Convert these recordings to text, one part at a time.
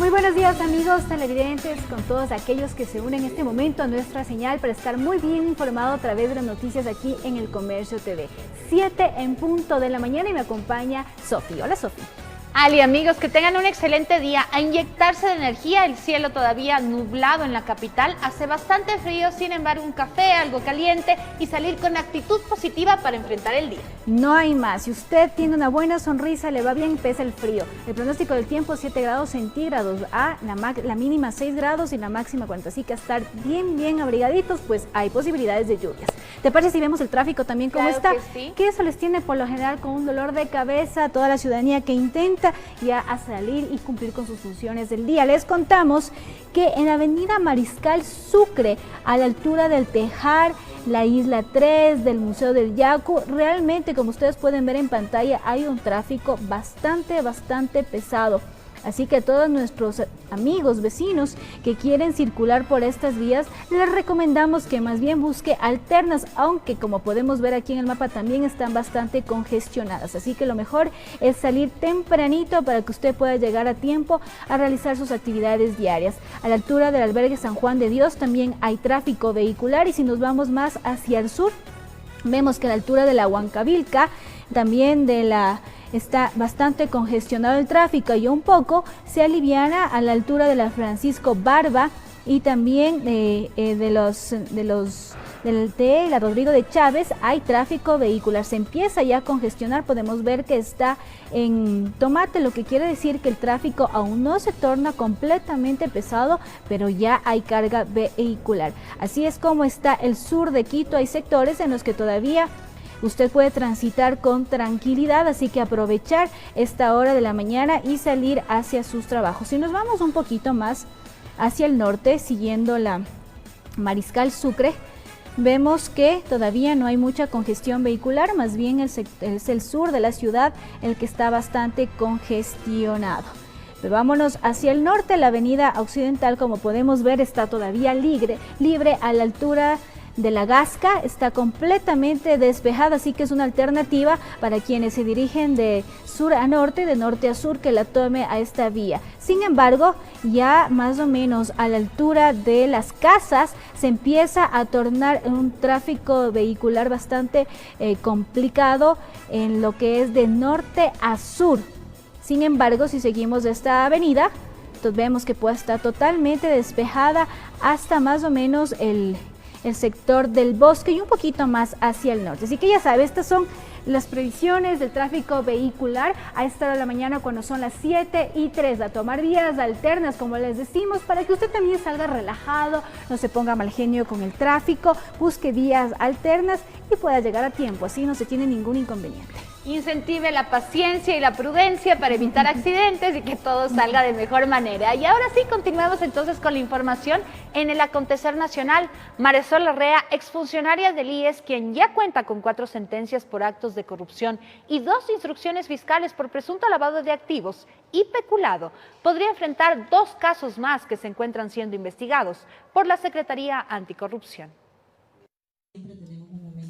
Muy buenos días amigos televidentes, con todos aquellos que se unen en este momento a nuestra señal para estar muy bien informado a través de las noticias aquí en El Comercio TV. 7 en punto de la mañana y me acompaña Sofi. Hola Sofi. Ali, amigos, que tengan un excelente día. A inyectarse de energía, el cielo todavía nublado en la capital. Hace bastante frío, sin embargo, un café, algo caliente y salir con actitud positiva para enfrentar el día. No hay más. Si usted tiene una buena sonrisa, le va bien, pese el frío. El pronóstico del tiempo 7 grados centígrados, la mínima 6 grados y la máxima 40. Así que a estar bien abrigaditos, pues hay posibilidades de lluvias. ¿Te parece si vemos el tráfico también cómo está? Que sí. Que eso les tiene por lo general con un dolor de cabeza a toda la ciudadanía que intenta ya a salir y cumplir con sus funciones del día. Les contamos que en la avenida Mariscal Sucre, a la altura del Tejar, la Isla 3, del Museo del Yacu, realmente, como ustedes pueden ver en pantalla, hay un tráfico bastante pesado. Así que a todos nuestros amigos, vecinos que quieren circular por estas vías, les recomendamos que más bien busque alternas, aunque como podemos ver aquí en el mapa también están bastante congestionadas. Así que lo mejor es salir tempranito para que usted pueda llegar a tiempo a realizar sus actividades diarias. A la altura del albergue San Juan de Dios también hay tráfico vehicular, y si nos vamos más hacia el sur, vemos que a la altura de la Huancavilca, también está bastante congestionado el tráfico, y un poco se aliviana a la altura de la Francisco Barba y también de la Rodrigo de Chávez hay tráfico vehicular. Se empieza ya a congestionar, podemos ver que está en tomate, lo que quiere decir que el tráfico aún no se torna completamente pesado, pero ya hay carga vehicular. Así es como está el sur de Quito. Hay sectores en los que todavía usted puede transitar con tranquilidad, así que aprovechar esta hora de la mañana y salir hacia sus trabajos. Si nos vamos un poquito más hacia el norte, siguiendo la Mariscal Sucre, vemos que todavía no hay mucha congestión vehicular, más bien es el sur de la ciudad el que está bastante congestionado. Pero vámonos hacia el norte, la avenida Occidental, como podemos ver, está todavía libre a la altura de la Gasca, está completamente despejada, así que es una alternativa para quienes se dirigen de sur a norte, de norte a sur, que la tome a esta vía. Sin embargo, ya más o menos a la altura de las casas se empieza a tornar un tráfico vehicular bastante complicado en lo que es de norte a sur. Sin embargo, si seguimos esta avenida, entonces vemos que puede estar totalmente despejada hasta más o menos el sector del Bosque y un poquito más hacia el norte. Así que ya sabe, estas son las previsiones del tráfico vehicular a esta hora de la mañana, cuando son las 7:03, a tomar vías alternas, como les decimos, para que usted también salga relajado, no se ponga mal genio con el tráfico, busque vías alternas y pueda llegar a tiempo, así no se tiene ningún inconveniente. Incentive la paciencia y la prudencia para evitar accidentes y que todo salga de mejor manera. Y ahora sí, continuemos entonces con la información en el acontecer nacional. Marisol Larrea, exfuncionaria del IES, quien ya cuenta con 4 sentencias por actos de corrupción y 2 instrucciones fiscales por presunto lavado de activos y peculado, podría enfrentar 2 casos más que se encuentran siendo investigados por la Secretaría Anticorrupción.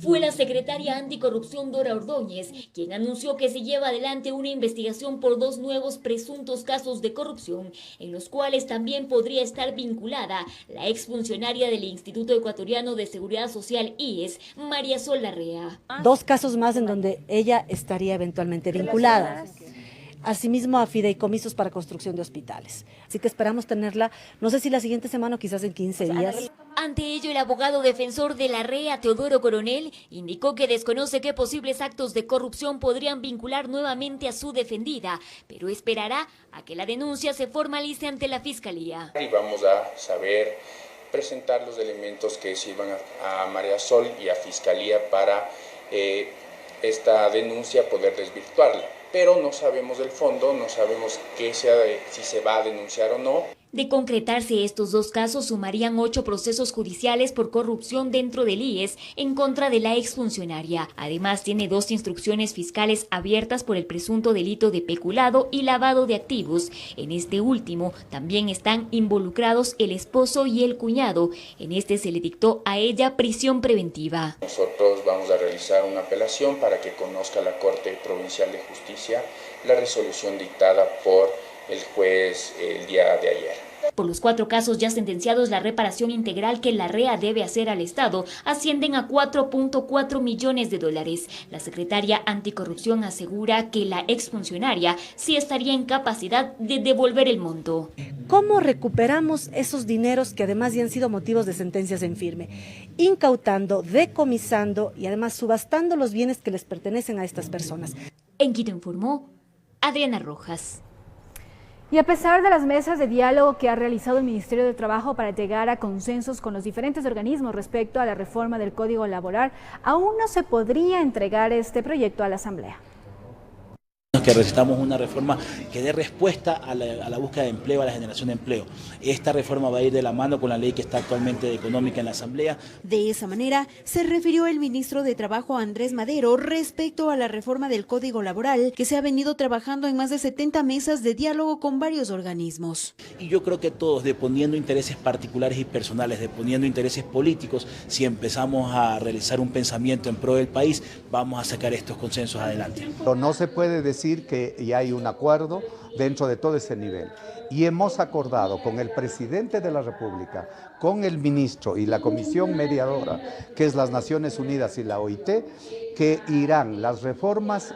Fue la secretaria anticorrupción Dora Ordóñez quien anunció que se lleva adelante una investigación por 2 nuevos presuntos casos de corrupción, en los cuales también podría estar vinculada la exfuncionaria del Instituto Ecuatoriano de Seguridad Social IES, María Sol Larrea. 2 casos más en donde ella estaría eventualmente vinculada. Asimismo, a fideicomisos para construcción de hospitales. Así que esperamos tenerla, no sé si la siguiente semana o quizás en 15 días. Ante ello, el abogado defensor de Larrea, Teodoro Coronel, indicó que desconoce qué posibles actos de corrupción podrían vincular nuevamente a su defendida, pero esperará a que la denuncia se formalice ante la Fiscalía. Y vamos a saber presentar los elementos que sirvan a María Sol y a Fiscalía para esta denuncia poder desvirtuarla. Pero no sabemos el fondo, no sabemos si se va a denunciar o no. De concretarse estos 2 casos, sumarían 8 procesos judiciales por corrupción dentro del IES en contra de la exfuncionaria. Además, tiene 2 instrucciones fiscales abiertas por el presunto delito de peculado y lavado de activos. En este último también están involucrados el esposo y el cuñado. En este se le dictó a ella prisión preventiva. Nosotros vamos a realizar una apelación para que conozca la Corte Provincial de Justicia la resolución dictada por el juez el día de ayer. Por los 4 casos ya sentenciados, la reparación integral que la REA debe hacer al Estado ascienden a $4.4 millones. La secretaria anticorrupción asegura que la exfuncionaria sí estaría en capacidad de devolver el monto. ¿Cómo recuperamos esos dineros que además ya han sido motivos de sentencias en firme? Incautando, decomisando y además subastando los bienes que les pertenecen a estas personas. En Quito informó Adriana Rojas. Y a pesar de las mesas de diálogo que ha realizado el Ministerio de Trabajo para llegar a consensos con los diferentes organismos respecto a la reforma del Código Laboral, aún no se podría entregar este proyecto a la Asamblea. Que necesitamos una reforma que dé respuesta a la búsqueda de empleo, a la generación de empleo. Esta reforma va a ir de la mano con la ley que está actualmente económica en la Asamblea. De esa manera se refirió el ministro de Trabajo Andrés Madero respecto a la reforma del Código Laboral que se ha venido trabajando en más de 70 mesas de diálogo con varios organismos. Y yo creo que todos, deponiendo intereses particulares y personales, deponiendo intereses políticos, si empezamos a realizar un pensamiento en pro del país, vamos a sacar estos consensos adelante. No se puede decir que ya hay un acuerdo dentro de todo ese nivel. Y hemos acordado con el presidente de la República, con el ministro y la comisión mediadora, que es las Naciones Unidas y la OIT, que las reformas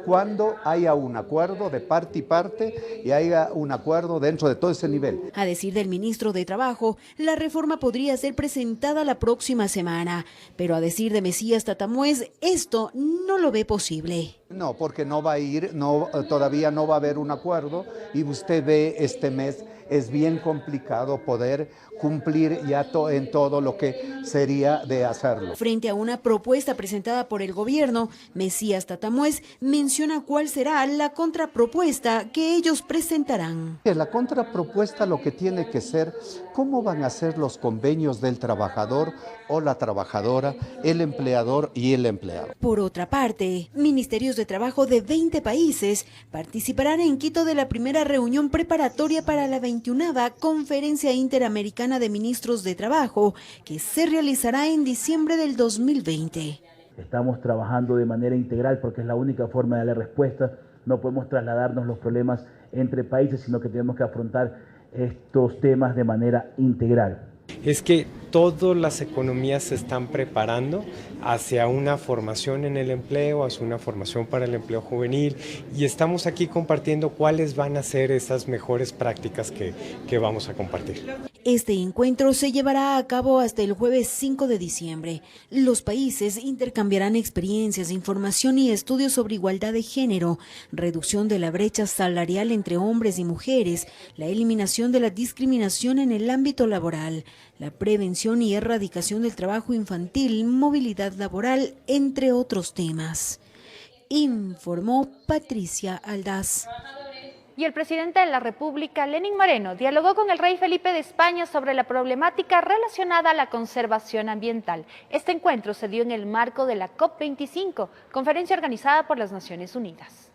cuando haya un acuerdo de parte y parte y haya un acuerdo dentro de todo ese nivel. A decir del ministro de Trabajo, la reforma podría ser presentada la próxima semana, pero a decir de Mesías Tatamuez, esto no lo ve posible. No, porque no va a ir, todavía no va a haber un acuerdo y usted ve este mes es bien complicado poder cumplir ya en todo lo que sería de hacerlo. Frente a una propuesta presentada por el gobierno, Mesías Tatamuez menciona cuál será la contrapropuesta que ellos presentarán. La contrapropuesta lo que tiene que ser cómo van a ser los convenios del trabajador o la trabajadora, el empleador y el empleado. Por otra parte, ministerios de trabajo de 20 países participarán en Quito de la primera reunión preparatoria para la 21ª Conferencia Interamericana de Ministros de Trabajo, que se realizará en diciembre del 2020. Estamos trabajando de manera integral porque es la única forma de darle respuesta. No podemos trasladarnos los problemas entre países, sino que tenemos que afrontar estos temas de manera integral. Es que todas las economías se están preparando hacia una formación en el empleo, hacia una formación para el empleo juvenil, y estamos aquí compartiendo cuáles van a ser esas mejores prácticas que vamos a compartir. Este encuentro se llevará a cabo hasta el jueves 5 de diciembre. Los países intercambiarán experiencias, información y estudios sobre igualdad de género, reducción de la brecha salarial entre hombres y mujeres, la eliminación de la discriminación en el ámbito laboral, la prevención y erradicación del trabajo infantil, movilidad laboral, entre otros temas. Informó Patricia Aldaz. Y el presidente de la República, Lenín Moreno, dialogó con el rey Felipe de España sobre la problemática relacionada a la conservación ambiental. Este encuentro se dio en el marco de la COP25, conferencia organizada por las Naciones Unidas.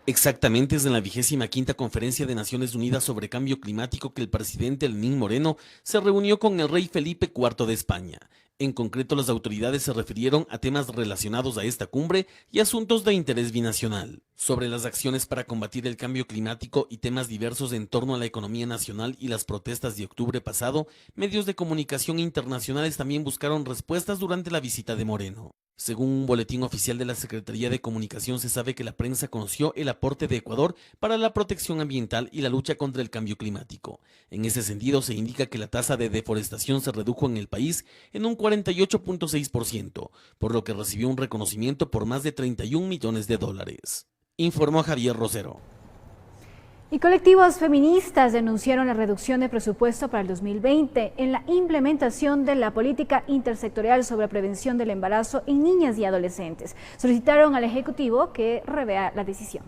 Exactamente, es en la 25ª Conferencia de Naciones Unidas sobre Cambio Climático que el presidente Lenín Moreno se reunió con el rey Felipe IV de España. En concreto, las autoridades se refirieron a temas relacionados a esta cumbre y asuntos de interés binacional. Sobre las acciones para combatir el cambio climático y temas diversos en torno a la economía nacional y las protestas de octubre pasado, medios de comunicación internacionales también buscaron respuestas durante la visita de Moreno. Según un boletín oficial de la Secretaría de Comunicación, se sabe que la prensa conoció el aporte de Ecuador para la protección ambiental y la lucha contra el cambio climático. En ese sentido, se indica que la tasa de deforestación se redujo en el país en un 48.6%, por lo que recibió un reconocimiento por más de $31 millones. Informó Javier Rosero. Y colectivos feministas denunciaron la reducción de presupuesto para el 2020 en la implementación de la política intersectorial sobre prevención del embarazo en niñas y adolescentes. Solicitaron al Ejecutivo que revea la decisión.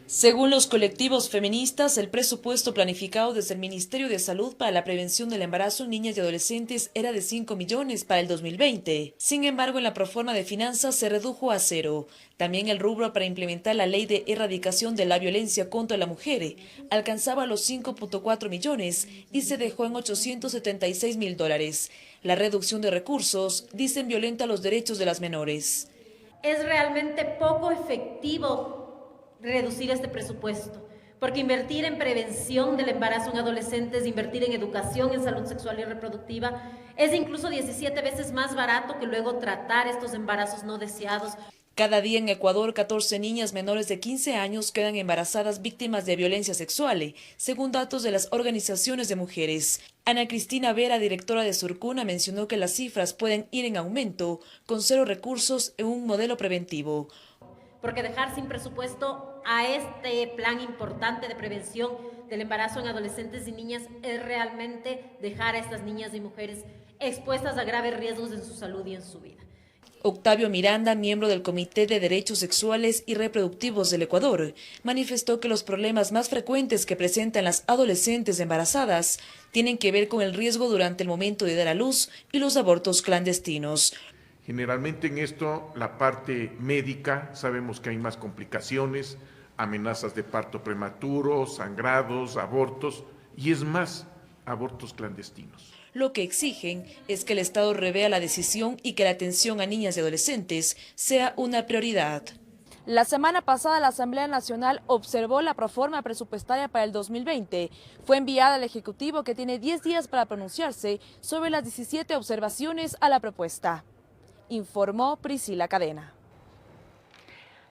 Según los colectivos feministas, el presupuesto planificado desde el Ministerio de Salud para la prevención del embarazo en niñas y adolescentes era de 5 millones para el 2020. Sin embargo, en la proforma de finanzas se redujo a 0. También el rubro para implementar la ley de erradicación de la violencia contra la mujer alcanzaba los 5.4 millones y se dejó en $876.000. La reducción de recursos, dicen, violenta los derechos de las menores. Es realmente poco efectivo reducir este presupuesto, porque invertir en prevención del embarazo en adolescentes, invertir en educación en salud sexual y reproductiva, es incluso 17 veces más barato que luego tratar estos embarazos no deseados. Cada día en Ecuador, 14 niñas menores de 15 años quedan embarazadas víctimas de violencia sexual, según datos de las organizaciones de mujeres. Ana Cristina Vera, directora de Surcuna, mencionó que las cifras pueden ir en aumento con cero recursos en un modelo preventivo. Porque dejar sin presupuesto a este plan importante de prevención del embarazo en adolescentes y niñas es realmente dejar a estas niñas y mujeres expuestas a graves riesgos en su salud y en su vida. Octavio Miranda, miembro del Comité de Derechos Sexuales y Reproductivos del Ecuador, manifestó que los problemas más frecuentes que presentan las adolescentes embarazadas tienen que ver con el riesgo durante el momento de dar a luz y los abortos clandestinos. Generalmente en esto, la parte médica, sabemos que hay más complicaciones, amenazas de parto prematuro, sangrados, abortos y es más, abortos clandestinos. Lo que exigen es que el Estado revea la decisión y que la atención a niñas y adolescentes sea una prioridad. La semana pasada la Asamblea Nacional observó la proforma presupuestaria para el 2020. Fue enviada al Ejecutivo, que tiene 10 días para pronunciarse sobre las 17 observaciones a la propuesta. Informó Priscila Cadena.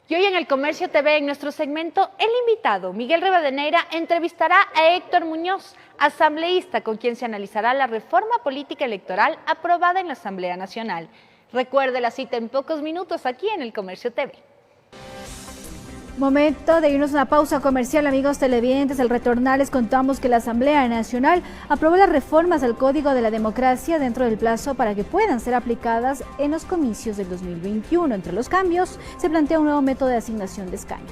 Y hoy en El Comercio TV, en nuestro segmento El Invitado, Miguel Rivadeneira entrevistará a Héctor Muñoz, asambleísta, con quien se analizará la reforma política electoral aprobada en la Asamblea Nacional. Recuerde la cita en pocos minutos aquí en El Comercio TV. Momento de irnos a una pausa comercial, amigos televidentes. Al retornar les contamos que la Asamblea Nacional aprobó las reformas al Código de la Democracia dentro del plazo para que puedan ser aplicadas en los comicios del 2021. Entre los cambios se plantea un nuevo método de asignación de escaños.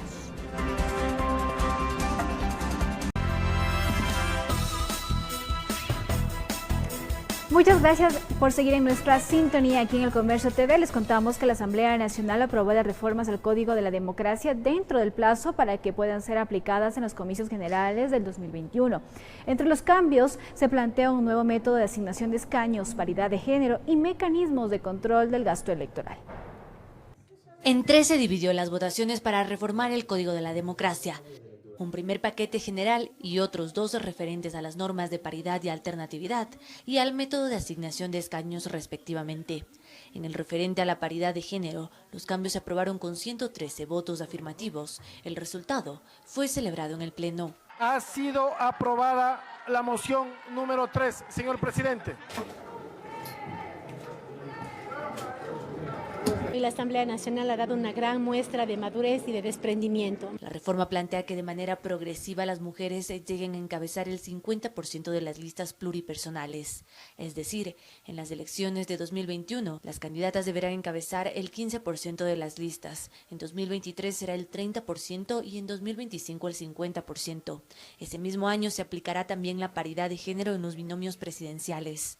Muchas gracias por seguir en nuestra sintonía aquí en El Comercio TV. Les contamos que la Asamblea Nacional aprobó las reformas al Código de la Democracia dentro del plazo para que puedan ser aplicadas en los comicios generales del 2021. Entre los cambios se plantea un nuevo método de asignación de escaños, paridad de género y mecanismos de control del gasto electoral. En 3 se dividió las votaciones para reformar el Código de la Democracia. Un primer paquete general y otros 2 referentes a las normas de paridad y alternatividad y al método de asignación de escaños respectivamente. En el referente a la paridad de género, los cambios se aprobaron con 113 votos afirmativos. El resultado fue celebrado en el Pleno. Ha sido aprobada la moción número 3, señor presidente. Y la Asamblea Nacional ha dado una gran muestra de madurez y de desprendimiento. La reforma plantea que de manera progresiva las mujeres lleguen a encabezar el 50% de las listas pluripersonales. Es decir, en las elecciones de 2021, las candidatas deberán encabezar el 15% de las listas. En 2023 será el 30% y en 2025 el 50%. Ese mismo año se aplicará también la paridad de género en los binomios presidenciales.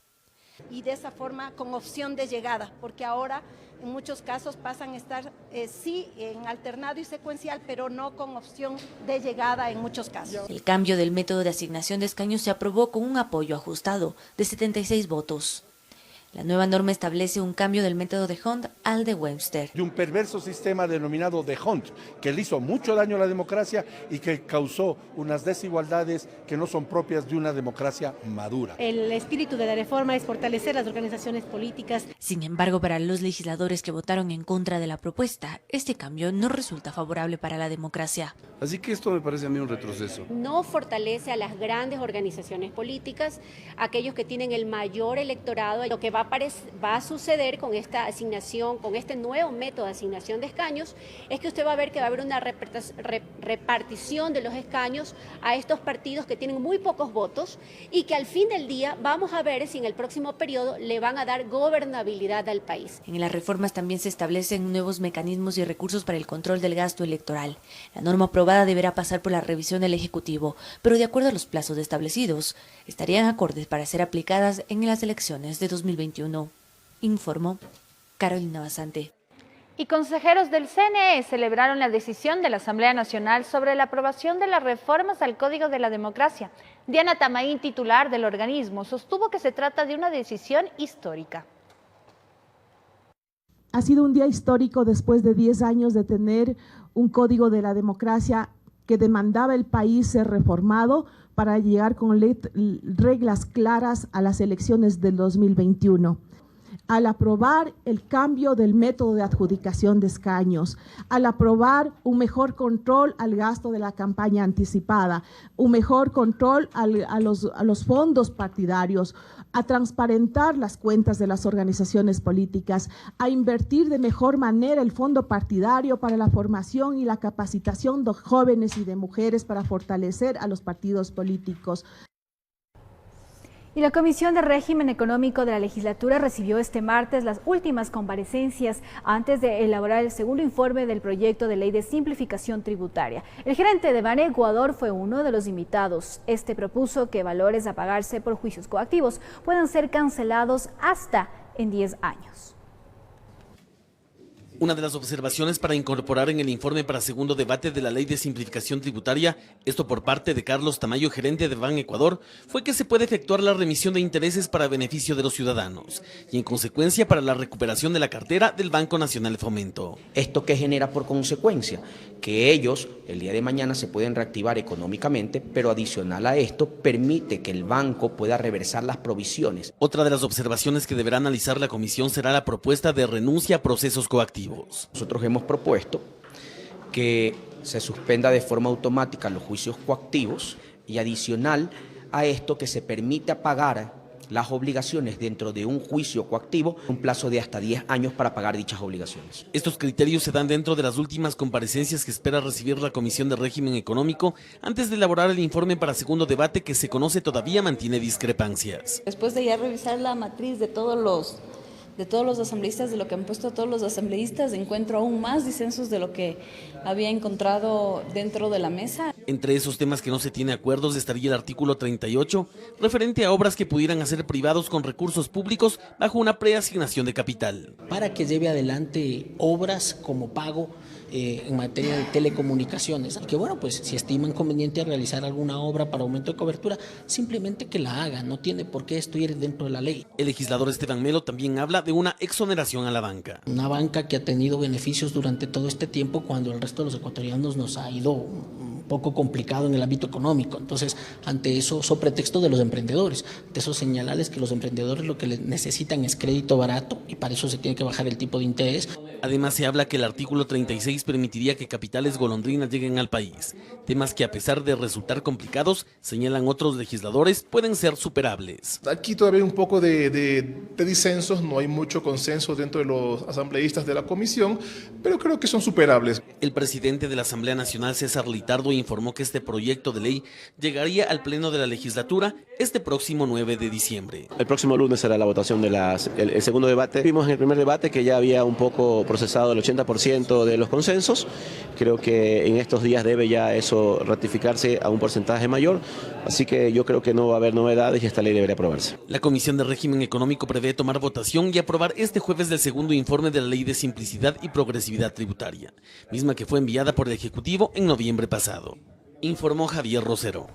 Y de esa forma con opción de llegada, porque ahora en muchos casos pasan a estar sí en alternado y secuencial, pero no con opción de llegada en muchos casos. El cambio del método de asignación de escaños se aprobó con un apoyo ajustado de 76 votos. La nueva norma establece un cambio del método de Hunt al de Webster. De un perverso sistema denominado de Hunt, que le hizo mucho daño a la democracia y que causó unas desigualdades que no son propias de una democracia madura. El espíritu de la reforma es fortalecer las organizaciones políticas. Sin embargo, para los legisladores que votaron en contra de la propuesta, este cambio no resulta favorable para la democracia. Así que esto me parece a mí un retroceso. No fortalece a las grandes organizaciones políticas, aquellos que tienen el mayor electorado. Lo que va a suceder con esta asignación, con este nuevo método de asignación de escaños, es que usted va a ver que va a haber una repartición de los escaños a estos partidos que tienen muy pocos votos y que al fin del día vamos a ver si en el próximo periodo le van a dar gobernabilidad al país. En las reformas también se establecen nuevos mecanismos y recursos para el control del gasto electoral. La norma aprobada deberá pasar por la revisión del Ejecutivo, pero de acuerdo a los plazos establecidos, estarían acordes para ser aplicadas en las elecciones de 2021. Informó Carolina Basante. Y consejeros del CNE celebraron la decisión de la Asamblea Nacional sobre la aprobación de las reformas al Código de la Democracia. Diana Tamaín, titular del organismo, sostuvo que se trata de una decisión histórica. Ha sido un día histórico después de 10 años de tener un código de la democracia que demandaba el país ser reformado para llegar con reglas claras a las elecciones del 2021. Al aprobar el cambio del método de adjudicación de escaños, al aprobar un mejor control al gasto de la campaña anticipada, un mejor control a los fondos partidarios, a transparentar las cuentas de las organizaciones políticas, a invertir de mejor manera el fondo partidario para la formación y la capacitación de jóvenes y de mujeres para fortalecer a los partidos políticos. Y la Comisión de Régimen Económico de la Legislatura recibió este martes las últimas comparecencias antes de elaborar el segundo informe del proyecto de ley de simplificación tributaria. El gerente de Bane Ecuador fue uno de los invitados. Este propuso que valores a pagarse por juicios coactivos puedan ser cancelados hasta en 10 años. Una de las observaciones para incorporar en el informe para segundo debate de la Ley de Simplificación Tributaria, esto por parte de Carlos Tamayo, gerente de Ban Ecuador, fue que se puede efectuar la remisión de intereses para beneficio de los ciudadanos y en consecuencia para la recuperación de la cartera del Banco Nacional de Fomento. ¿Esto qué genera por consecuencia? Que ellos el día de mañana se pueden reactivar económicamente, pero adicional a esto permite que el banco pueda reversar las provisiones. Otra de las observaciones que deberá analizar la comisión será la propuesta de renuncia a procesos coactivos. Nosotros hemos propuesto que se suspenda de forma automática los juicios coactivos y adicional a esto que se permita pagar las obligaciones dentro de un juicio coactivo, un plazo de hasta 10 años para pagar dichas obligaciones. Estos criterios se dan dentro de las últimas comparecencias que espera recibir la Comisión de Régimen Económico antes de elaborar el informe para segundo debate que se conoce todavía mantiene discrepancias. Después de ya revisar la matriz de todos los asambleístas, de lo que han puesto todos los asambleístas, encuentro aún más disensos de lo que había encontrado dentro de la mesa. Entre esos temas que no se tiene acuerdos estaría el artículo 38, referente a obras que pudieran hacer privados con recursos públicos bajo una preasignación de capital. Para que lleve adelante obras como pago en materia de telecomunicaciones, que bueno, pues si estiman conveniente realizar alguna obra para aumento de cobertura, simplemente que la haga, no tiene por qué esto ir dentro de la ley. El legislador Esteban Melo también habla de una exoneración a la banca. Una banca que ha tenido beneficios durante todo este tiempo cuando el resto de los ecuatorianos nos ha ido un poco complicado en el ámbito económico. Entonces, ante eso, so pretexto de los emprendedores, de esos señalarles que los emprendedores lo que necesitan es crédito barato y para eso se tiene que bajar el tipo de interés. Además, se habla que el artículo 36 permitiría que capitales golondrinas lleguen al país, temas que a pesar de resultar complicados, señalan otros legisladores, pueden ser superables. Aquí todavía hay un poco de disensos, no hay mucho consenso dentro de los asambleístas de la comisión, pero creo que son superables. El presidente de la Asamblea Nacional, César Litardo, informó que este proyecto de ley llegaría al pleno de la legislatura este próximo 9 de diciembre. El próximo lunes será la votación del segundo debate. Vimos en el primer debate que ya había un poco procesado el 80% de los consensos. Creo que en estos días debe ya eso ratificarse a un porcentaje mayor, así que yo creo que no va a haber novedades y esta ley debería aprobarse. La Comisión de Régimen Económico prevé tomar votación y aprobar este jueves del segundo informe de la Ley de Simplicidad y Progresividad Tributaria, misma que fue enviada por el Ejecutivo en noviembre pasado. Informó Javier Rosero.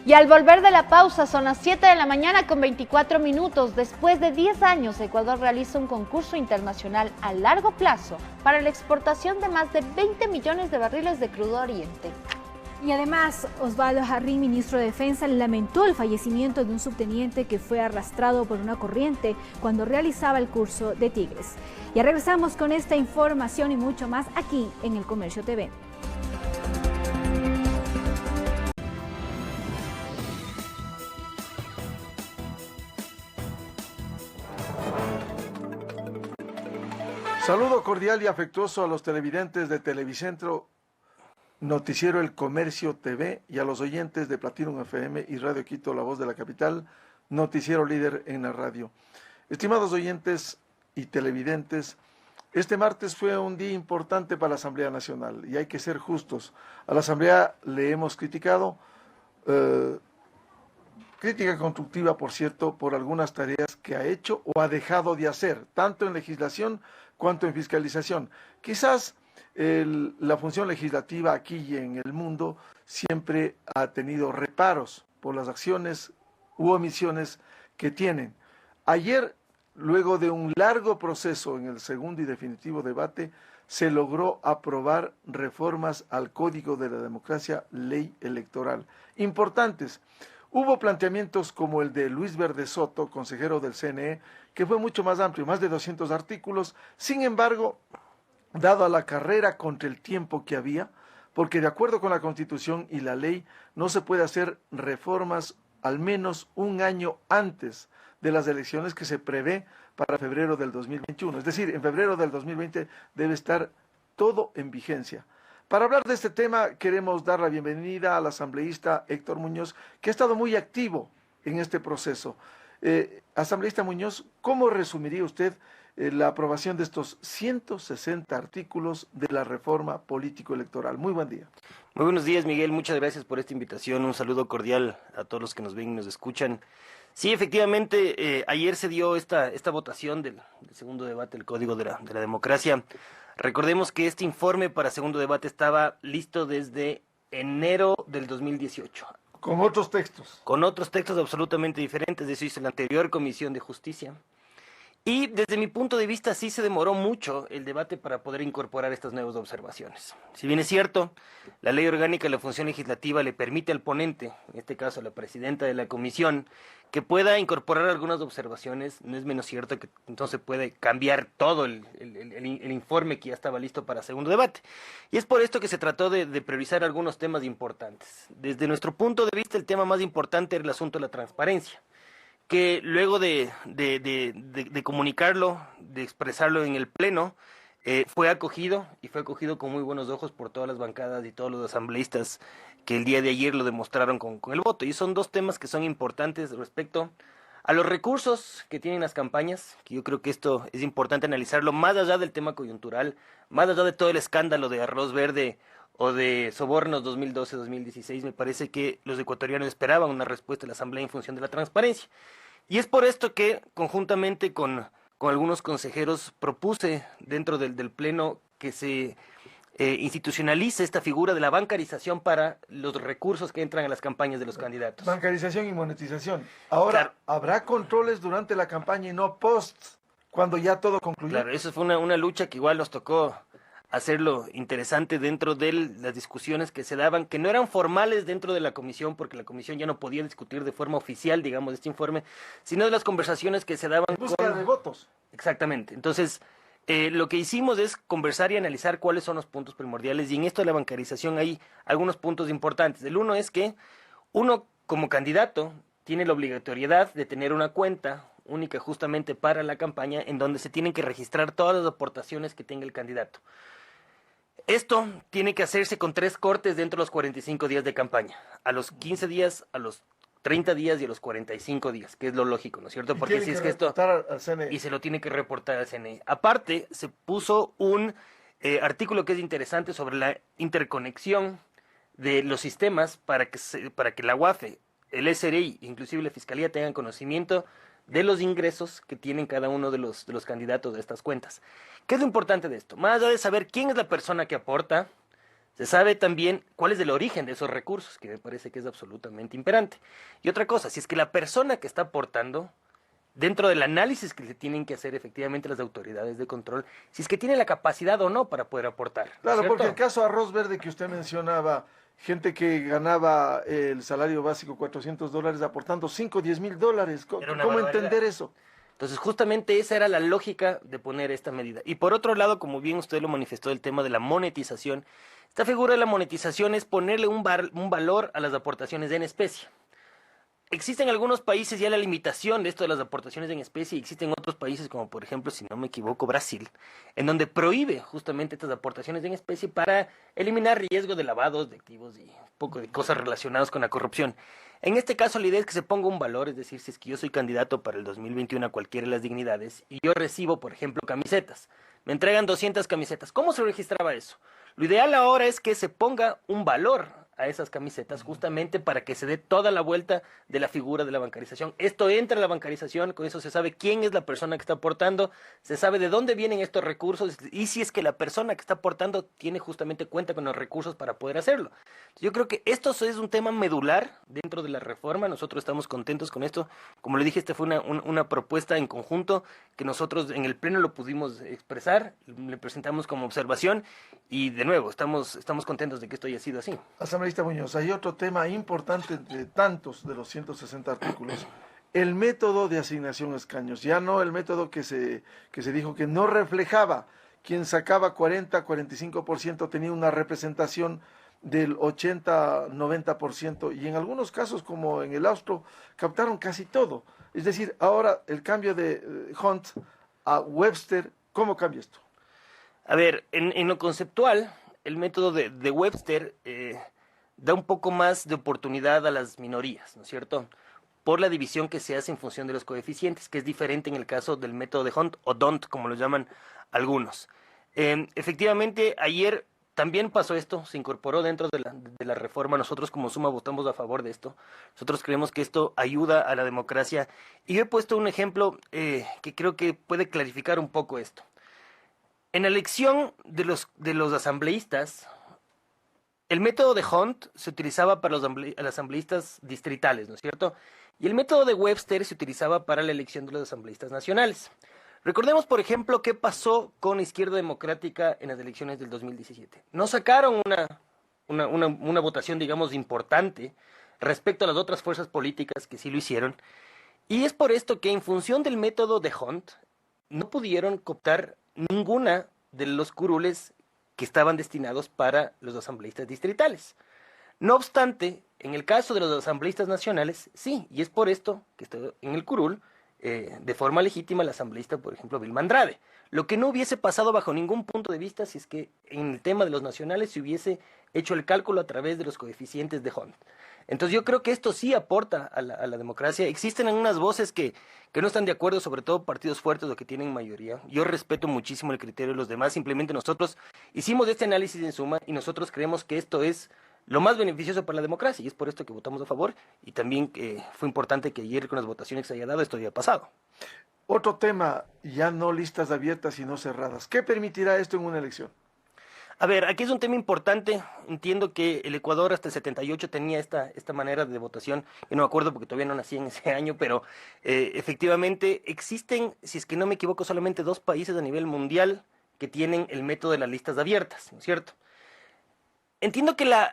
Y al volver de la pausa, son las 7 de la mañana con 24 minutos. Después de 10 años, Ecuador realiza un concurso internacional a largo plazo para la exportación de más de 20 millones de barriles de crudo oriente. Y además, Osvaldo Jarrín, ministro de Defensa, lamentó el fallecimiento de un subteniente que fue arrastrado por una corriente cuando realizaba el curso de Tigres. Ya regresamos con esta información y mucho más aquí en El Comercio TV. Saludo cordial y afectuoso a los televidentes de Televicentro, Noticiero El Comercio TV y a los oyentes de Platinum FM y Radio Quito, La Voz de la Capital, noticiero líder en la radio. Estimados oyentes y televidentes, este martes fue un día importante para la Asamblea Nacional y hay que ser justos. A la Asamblea le hemos criticado, crítica constructiva, por cierto, por algunas tareas que ha hecho o ha dejado de hacer, tanto en legislación cuanto en fiscalización. Quizás la función legislativa aquí y en el mundo siempre ha tenido reparos por las acciones u omisiones que tienen. Ayer luego de un largo proceso en el segundo y definitivo debate, se logró aprobar reformas al Código de la Democracia, ley electoral. Importantes. Hubo planteamientos como el de Luis Verde Soto, consejero del CNE, que fue mucho más amplio, más de 200 artículos. Sin embargo, dado a la carrera contra el tiempo que había, porque de acuerdo con la Constitución y la ley, no se puede hacer reformas al menos un año antes de las elecciones que se prevé para febrero del 2021. Es decir, en febrero del 2020 debe estar todo en vigencia. Para hablar de este tema, queremos dar la bienvenida al asambleísta Héctor Muñoz, que ha estado muy activo en este proceso. Asambleísta Muñoz, ¿cómo resumiría usted la aprobación de estos 160 artículos de la reforma político-electoral? Muy buen día. Muy buenos días, Miguel. Muchas gracias por esta invitación. Un saludo cordial a todos los que nos ven y nos escuchan. Sí, efectivamente, ayer se dio esta votación del segundo debate del Código de la Democracia. Recordemos que este informe para segundo debate estaba listo desde enero del 2018. Con otros textos. Con otros textos absolutamente diferentes. Eso hizo la anterior Comisión de Justicia. Y desde mi punto de vista sí se demoró mucho el debate para poder incorporar estas nuevas observaciones. Si bien es cierto, la Ley Orgánica de la Función Legislativa le permite al ponente, en este caso a la presidenta de la comisión, que pueda incorporar algunas observaciones, no es menos cierto que entonces puede cambiar todo el informe que ya estaba listo para segundo debate. Y es por esto que se trató de priorizar algunos temas importantes. Desde nuestro punto de vista, el tema más importante era el asunto de la transparencia, que luego de comunicarlo, de expresarlo en el Pleno, fue acogido con muy buenos ojos por todas las bancadas y todos los asambleístas que el día de ayer lo demostraron con el voto. Y son dos temas que son importantes respecto a los recursos que tienen las campañas, que yo creo que esto es importante analizarlo, más allá del tema coyuntural, más allá de todo el escándalo de Arroz Verde o de sobornos 2012-2016, me parece que los ecuatorianos esperaban una respuesta de la Asamblea en función de la transparencia. Y es por esto que, conjuntamente con algunos consejeros, propuse dentro del Pleno que se institucionalice esta figura de la bancarización para los recursos que entran a las campañas de los candidatos. Bancarización y monetización. Ahora, claro, ¿habrá controles durante la campaña y no post, cuando ya todo concluyó? Claro, eso fue una lucha que igual nos tocó hacerlo interesante dentro de las discusiones que se daban, que no eran formales dentro de la comisión, porque la comisión ya no podía discutir de forma oficial, digamos, este informe, sino de las conversaciones que se daban. En búsqueda de votos. Exactamente. Entonces, lo que hicimos es conversar y analizar cuáles son los puntos primordiales, y en esto de la bancarización hay algunos puntos importantes. El uno es que uno, como candidato, tiene la obligatoriedad de tener una cuenta única justamente para la campaña, en donde se tienen que registrar todas las aportaciones que tenga el candidato. Esto tiene que hacerse con 3 cortes dentro de los 45 días de campaña, a los 15 días, a los 30 días y a los 45 días, que es lo lógico, ¿no es cierto? Porque si es que esto... al CNE. Y se lo tiene que reportar al CNE. Aparte, se puso un artículo que es interesante sobre la interconexión de los sistemas para que la UAFE, el SRI, inclusive la Fiscalía tengan conocimiento de los ingresos que tienen cada uno de los candidatos de estas cuentas. ¿Qué es lo importante de esto? Más allá de saber quién es la persona que aporta, se sabe también cuál es el origen de esos recursos, que me parece que es absolutamente imperante. Y otra cosa, si es que la persona que está aportando, dentro del análisis que se tienen que hacer efectivamente las autoridades de control, si es que tiene la capacidad o no para poder aportar. Claro, porque el caso Arroz Verde que usted mencionaba, gente que ganaba el salario básico $400 aportando $5, $10,000. ¿Cómo entender eso? Entonces, justamente esa era la lógica de poner esta medida. Y por otro lado, como bien usted lo manifestó, el tema de la monetización. Esta figura de la monetización es ponerle un valor a las aportaciones en especie. Existen en algunos países ya la limitación de esto de las aportaciones en especie, y existen otros países como por ejemplo, si no me equivoco, Brasil, en donde prohíbe justamente estas aportaciones en especie para eliminar riesgo de lavados de activos y un poco de cosas relacionadas con la corrupción. En este caso la idea es que se ponga un valor, es decir, si es que yo soy candidato para el 2021 a cualquiera de las dignidades y yo recibo, por ejemplo, camisetas, me entregan 200 camisetas, ¿cómo se registraba eso? Lo ideal ahora es que se ponga un valor a esas camisetas justamente para que se dé toda la vuelta de la figura de la bancarización. Esto entra a la bancarización, con eso se sabe quién es la persona que está aportando, se sabe de dónde vienen estos recursos y si es que la persona que está aportando tiene justamente cuenta con los recursos para poder hacerlo. Yo creo que esto es un tema medular dentro de la reforma, nosotros estamos contentos con esto. Como le dije, esta fue una propuesta en conjunto que nosotros en el Pleno lo pudimos expresar, le presentamos como observación y de nuevo estamos contentos de que esto haya sido así. Asambleísta Muñoz, hay otro tema importante de tantos de los 160 artículos, el método de asignación de escaños, ya no el método que se dijo que no reflejaba, quien sacaba 40, 45% tenía una representación del 80-90% y en algunos casos como en el Austro captaron casi todo. Es decir, ahora el cambio de Hunt a Webster, ¿cómo cambia esto? A ver, en lo conceptual, el método de Webster da un poco más de oportunidad a las minorías, ¿no es cierto? Por la división que se hace en función de los coeficientes, que es diferente en el caso del método de Hunt o D'Hondt, como lo llaman algunos. Efectivamente, ayer también pasó esto, se incorporó dentro de la reforma. Nosotros como Suma votamos a favor de esto. Nosotros creemos que esto ayuda a la democracia. Y yo he puesto un ejemplo que creo que puede clarificar un poco esto. En la elección de los asambleístas, el método de Hunt se utilizaba para los asambleístas distritales, ¿no es cierto? Y el método de Webster se utilizaba para la elección de los asambleístas nacionales. Recordemos, por ejemplo, qué pasó con Izquierda Democrática en las elecciones del 2017. No sacaron una votación, digamos, importante respecto a las otras fuerzas políticas que sí lo hicieron. Y es por esto que en función del método de Hunt no pudieron cooptar ninguna de los curules que estaban destinados para los asambleístas distritales. No obstante, en el caso de los asambleístas nacionales, sí, y es por esto que está en el curul, de forma legítima, el asambleísta, por ejemplo, Vilma Andrade. Lo que no hubiese pasado bajo ningún punto de vista si es que en el tema de los nacionales se hubiese hecho el cálculo a través de los coeficientes de Hunt. Entonces yo creo que esto sí aporta a la democracia. Existen algunas voces que no están de acuerdo, sobre todo partidos fuertes o que tienen mayoría. Yo respeto muchísimo el criterio de los demás, simplemente nosotros hicimos este análisis en Suma y nosotros creemos que esto es lo más beneficioso para la democracia y es por esto que votamos a favor y también fue importante que ayer con las votaciones que se haya dado esto haya pasado. Otro tema, ya no listas abiertas sino cerradas. ¿Qué permitirá esto en una elección? A ver, aquí es un tema importante. Entiendo que el Ecuador hasta el 78 tenía esta manera de votación. Yo no me acuerdo porque todavía no nací en ese año, pero efectivamente existen, si es que no me equivoco, solamente 2 países a nivel mundial que tienen el método de las listas abiertas, ¿no es cierto? Entiendo que la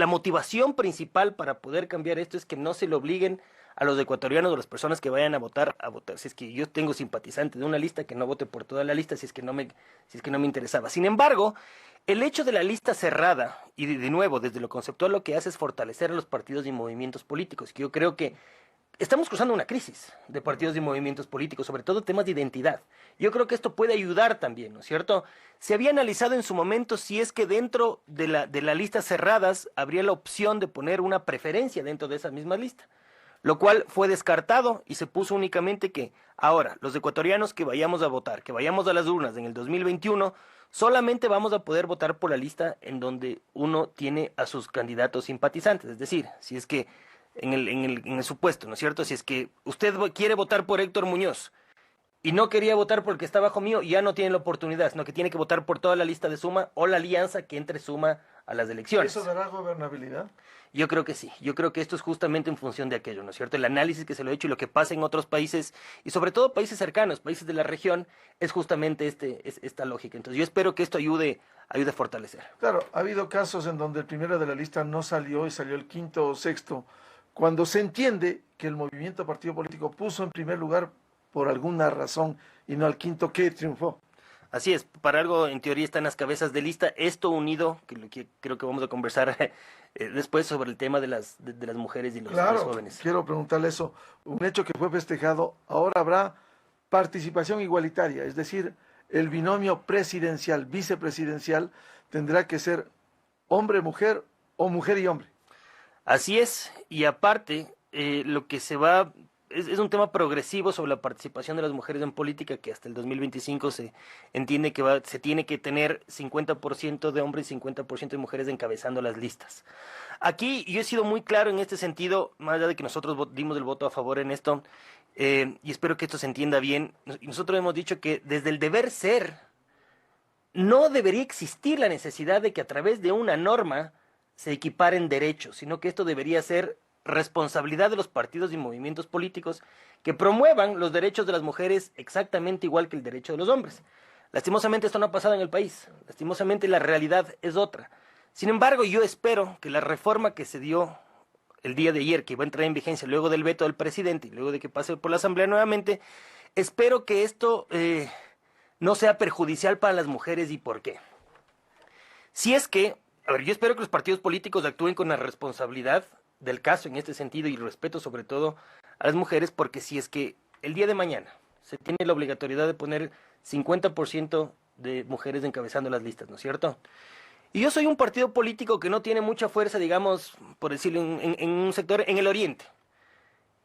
motivación principal para poder cambiar esto es que no se le obliguen a los ecuatorianos o las personas que vayan a votar. Si es que yo tengo simpatizante de una lista, que no vote por toda la lista si es que no me interesaba. Sin embargo, el hecho de la lista cerrada, y de nuevo, desde lo conceptual, lo que hace es fortalecer a los partidos y movimientos políticos, que yo creo que estamos cruzando una crisis de partidos y movimientos políticos, sobre todo temas de identidad. Yo creo que esto puede ayudar también, ¿no es cierto? Se había analizado en su momento si es que dentro de la lista cerradas habría la opción de poner una preferencia dentro de esa misma lista, lo cual fue descartado y se puso únicamente que ahora los ecuatorianos que vayamos a votar, que vayamos a las urnas en el 2021, solamente vamos a poder votar por la lista en donde uno tiene a sus candidatos simpatizantes. Es decir, si es que en el supuesto, ¿no es cierto? Si es que usted quiere votar por Héctor Muñoz y no quería votar por el que está bajo mío, ya no tiene la oportunidad, sino que tiene que votar por toda la lista de Suma o la alianza que entre Suma a las elecciones. ¿Eso dará gobernabilidad? Yo creo que sí, yo creo que esto es justamente en función de aquello, ¿no es cierto? El análisis que se lo ha hecho y lo que pasa en otros países, y sobre todo países cercanos, países de la región, es justamente esta lógica. Entonces yo espero que esto ayude a fortalecer. Claro, ha habido casos en donde el primero de la lista no salió y salió el quinto o sexto, cuando se entiende que el movimiento partido político puso en primer lugar por alguna razón y no al quinto que triunfó. Así es, para algo en teoría están las cabezas de lista, esto unido, que creo que vamos a conversar después sobre el tema de las mujeres y los jóvenes. Quiero preguntarle eso, un hecho que fue festejado, ahora habrá participación igualitaria, es decir, el binomio presidencial, vicepresidencial, tendrá que ser hombre-mujer o mujer y hombre. Así es, y aparte, lo que se va... Es un tema progresivo sobre la participación de las mujeres en política que hasta el 2025 se entiende que se tiene que tener 50% de hombres y 50% de mujeres encabezando las listas. Aquí yo he sido muy claro en este sentido, más allá de que nosotros dimos el voto a favor en esto, y espero que esto se entienda bien. Nosotros hemos dicho que desde el deber ser no debería existir la necesidad de que a través de una norma se equiparen derechos, sino que esto debería ser responsabilidad de los partidos y movimientos políticos que promuevan los derechos de las mujeres exactamente igual que el derecho de los hombres. Lastimosamente esto no ha pasado en el país, lastimosamente la realidad es otra. Sin embargo, yo espero que la reforma que se dio el día de ayer, que va a entrar en vigencia luego del veto del presidente y luego de que pase por la Asamblea nuevamente, espero que esto no sea perjudicial para las mujeres. ¿Y por qué? Si es que, a ver, yo espero que los partidos políticos actúen con la responsabilidad del caso en este sentido y respeto sobre todo a las mujeres, porque si es que el día de mañana se tiene la obligatoriedad de poner 50% de mujeres encabezando las listas, ¿no es cierto? Y yo soy un partido político que no tiene mucha fuerza, digamos, por decirlo, en un sector en el oriente.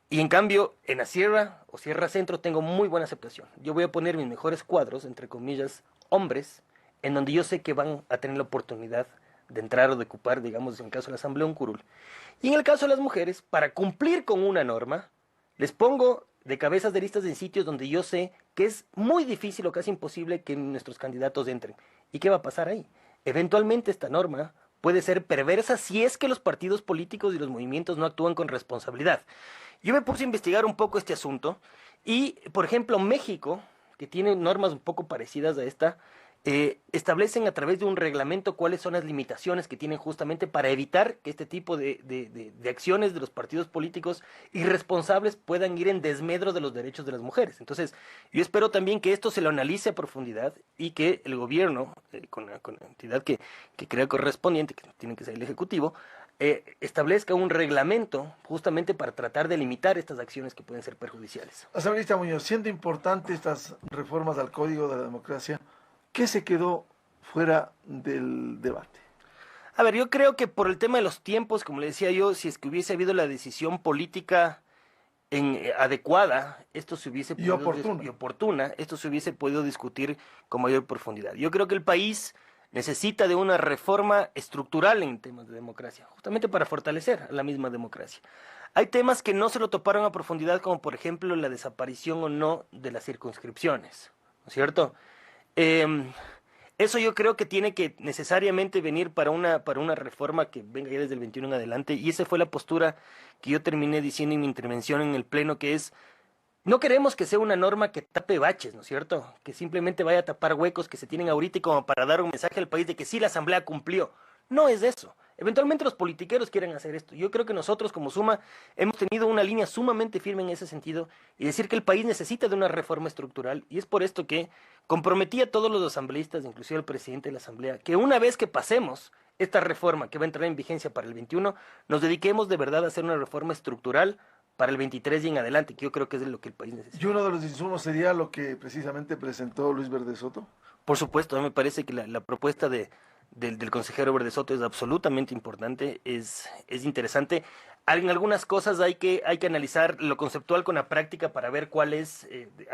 Y en cambio, en la Sierra o Sierra Centro tengo muy buena aceptación. Yo voy a poner mis mejores cuadros, entre comillas, hombres, en donde yo sé que van a tener la oportunidad de entrar o de ocupar, digamos, en el caso de la Asamblea, un curul. Y en el caso de las mujeres, para cumplir con una norma, les pongo de cabezas de listas en sitios donde yo sé que es muy difícil o casi imposible que nuestros candidatos entren. ¿Y qué va a pasar ahí? Eventualmente esta norma puede ser perversa si es que los partidos políticos y los movimientos no actúan con responsabilidad. Yo me puse a investigar un poco este asunto y, por ejemplo, México, que tiene normas un poco parecidas a esta, establecen a través de un reglamento cuáles son las limitaciones que tienen justamente para evitar que este tipo de acciones de los partidos políticos irresponsables puedan ir en desmedro de los derechos de las mujeres. Entonces, yo espero también que esto se lo analice a profundidad y que el gobierno, con la entidad que crea correspondiente, que tiene que ser el Ejecutivo, establezca un reglamento justamente para tratar de limitar estas acciones que pueden ser perjudiciales. Asambleísta Muñoz, siendo importante estas reformas al Código de la Democracia, ¿qué se quedó fuera del debate? A ver, yo creo que por el tema de los tiempos, como le decía yo, si es que hubiese habido la decisión política adecuada, esto se hubiese y oportuna, esto se hubiese podido discutir con mayor profundidad. Yo creo que el país necesita de una reforma estructural en temas de democracia, justamente para fortalecer a la misma democracia. Hay temas que no se lo toparon a profundidad, como por ejemplo la desaparición o no de las circunscripciones, ¿no es cierto? Eso yo creo que tiene que necesariamente venir para una reforma que venga ya desde el 21 en adelante, y esa fue la postura que yo terminé diciendo en mi intervención en el Pleno, que es, no queremos que sea una norma que tape baches, ¿no es cierto? Que simplemente vaya a tapar huecos que se tienen ahorita y como para dar un mensaje al país de que sí, la Asamblea cumplió. No es eso. Eventualmente los politiqueros quieren hacer esto. Yo creo que nosotros como Suma hemos tenido una línea sumamente firme en ese sentido y decir que el país necesita de una reforma estructural, y es por esto que comprometí a todos los asambleístas, inclusive al presidente de la Asamblea, que una vez que pasemos esta reforma que va a entrar en vigencia para el 21, nos dediquemos de verdad a hacer una reforma estructural para el 23 y en adelante, que yo creo que es lo que el país necesita. ¿Y uno de los insumos sería lo que precisamente presentó Luis Verde Soto? Por supuesto, a mí me parece que la propuesta del consejero Verde Soto es absolutamente importante, es interesante. En algunas cosas hay que analizar lo conceptual con la práctica para ver cuál es,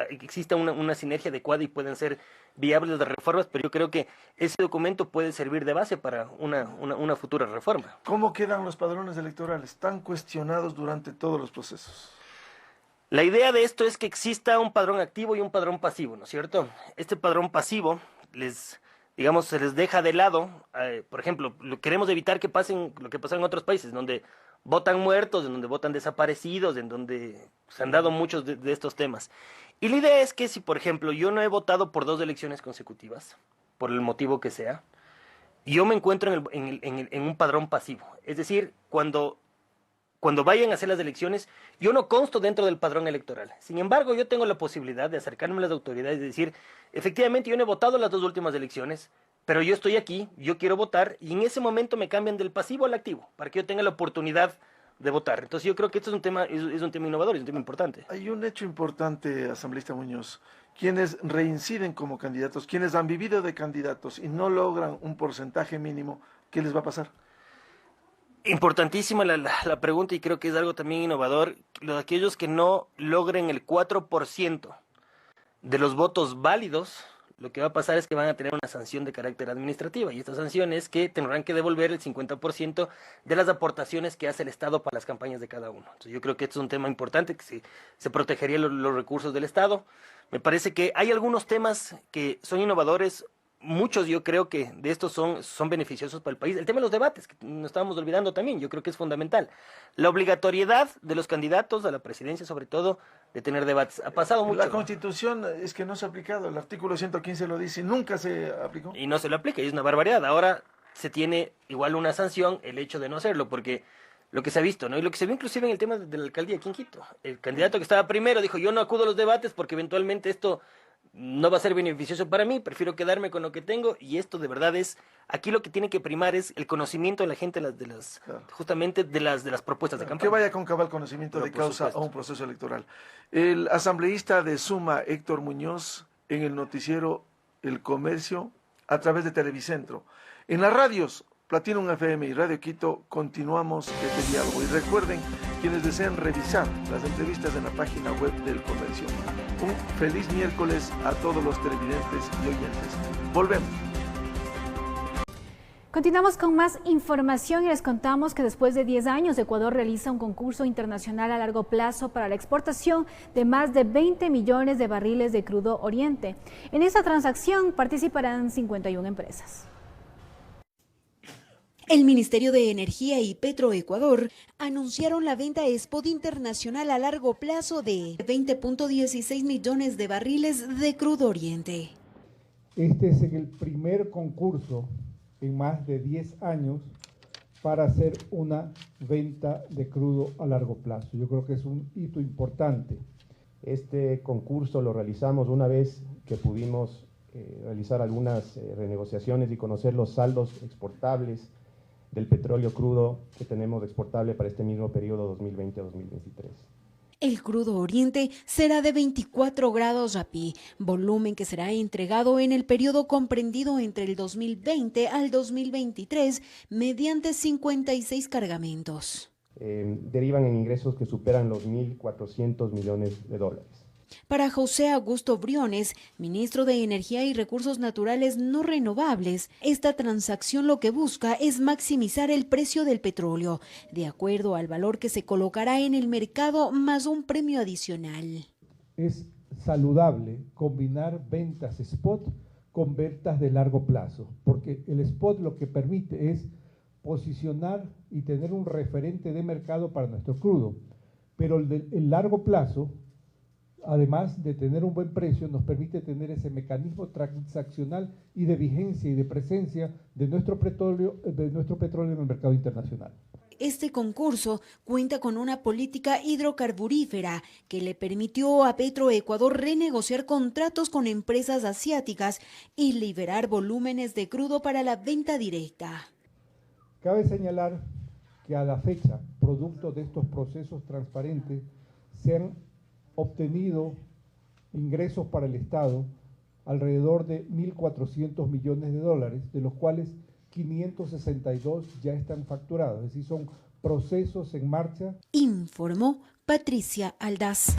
exista una sinergia adecuada y pueden ser viables las reformas, pero yo creo que ese documento puede servir de base para una futura reforma. ¿Cómo quedan los padrones electorales tan cuestionados durante todos los procesos? La idea de esto es que exista un padrón activo y un padrón pasivo, ¿no es cierto? Este padrón pasivo se les deja de lado, por ejemplo, queremos evitar que pasen lo que pasa en otros países, donde votan muertos, en donde votan desaparecidos, en donde se han dado muchos de estos temas. Y la idea es que si, por ejemplo, yo no he votado por 2 elecciones consecutivas, por el motivo que sea, yo me encuentro en un padrón pasivo. Es decir, cuando vayan a hacer las elecciones, yo no consto dentro del padrón electoral. Sin embargo, yo tengo la posibilidad de acercarme a las autoridades y decir, efectivamente, yo no he votado las 2 últimas elecciones, pero yo estoy aquí, yo quiero votar, y en ese momento me cambian del pasivo al activo, para que yo tenga la oportunidad de votar. Entonces yo creo que esto es un tema innovador, es un tema importante. Hay un hecho importante, asambleísta Muñoz. Quienes reinciden como candidatos, quienes han vivido de candidatos y no logran un porcentaje mínimo, ¿qué les va a pasar? Importantísima la pregunta, y creo que es algo también innovador. Aquellos que no logren el 4% de los votos válidos, lo que va a pasar es que van a tener una sanción de carácter administrativa, y esta sanción es que tendrán que devolver el 50% de las aportaciones que hace el Estado para las campañas de cada uno. Entonces yo creo que esto es un tema importante, que se protegería los recursos del Estado. Me parece que hay algunos temas que son innovadores, muchos yo creo que de estos son beneficiosos para el país. El tema de los debates, que nos estábamos olvidando también, yo creo que es fundamental. La obligatoriedad de los candidatos a la presidencia, sobre todo, de tener debates. Ha pasado mucho. La Constitución es que no se ha aplicado, el artículo 115 lo dice, nunca se aplicó. Y no se lo aplica, y es una barbaridad. Ahora se tiene igual una sanción el hecho de no hacerlo, porque lo que se ha visto, ¿no? Y lo que se vio inclusive en el tema de la alcaldía aquí en Quito. El candidato que estaba primero dijo, yo no acudo a los debates porque eventualmente esto no va a ser beneficioso para mí, prefiero quedarme con lo que tengo, y esto de verdad es, aquí lo que tiene que primar es el conocimiento de la gente justamente de las propuestas de campaña. Que vaya con cabal conocimiento de causa a un proceso electoral. El asambleísta de Suma, Héctor Muñoz, en el noticiero El Comercio, a través de Televicentro. En las radios, Platinum FM y Radio Quito, continuamos este diálogo. Y recuerden, quienes desean revisar las entrevistas en la página web del Comercio. Un feliz miércoles a todos los televidentes y oyentes. Volvemos. Continuamos con más información y les contamos que después de 10 años Ecuador realiza un concurso internacional a largo plazo para la exportación de más de 20 millones de barriles de crudo Oriente. En esta transacción participarán 51 empresas. El Ministerio de Energía y Petroecuador anunciaron la venta spot internacional a largo plazo de 20.16 millones de barriles de crudo Oriente. Este es el primer concurso en más de 10 años para hacer una venta de crudo a largo plazo. Yo creo que es un hito importante. Este concurso lo realizamos una vez que pudimos realizar algunas renegociaciones y conocer los saldos exportables del petróleo crudo que tenemos exportable para este mismo periodo 2020-2023. El crudo Oriente será de 24 grados API, volumen que será entregado en el periodo comprendido entre el 2020 al 2023 mediante 56 cargamentos. Derivan en ingresos que superan los 1.400 millones de dólares. Para José Augusto Briones, ministro de Energía y Recursos Naturales No Renovables, esta transacción lo que busca es maximizar el precio del petróleo, de acuerdo al valor que se colocará en el mercado más un premio adicional. Es saludable combinar ventas spot con ventas de largo plazo, porque el spot lo que permite es posicionar y tener un referente de mercado para nuestro crudo, pero el largo plazo, además de tener un buen precio, nos permite tener ese mecanismo transaccional y de vigencia y de presencia de nuestro petróleo en el mercado internacional. Este concurso cuenta con una política hidrocarburífera que le permitió a Petroecuador renegociar contratos con empresas asiáticas y liberar volúmenes de crudo para la venta directa. Cabe señalar que a la fecha, producto de estos procesos transparentes, se han obtenido ingresos para el Estado alrededor de 1.400 millones de dólares, de los cuales 562 ya están facturados, es decir, son procesos en marcha. Informó Patricia Aldaz.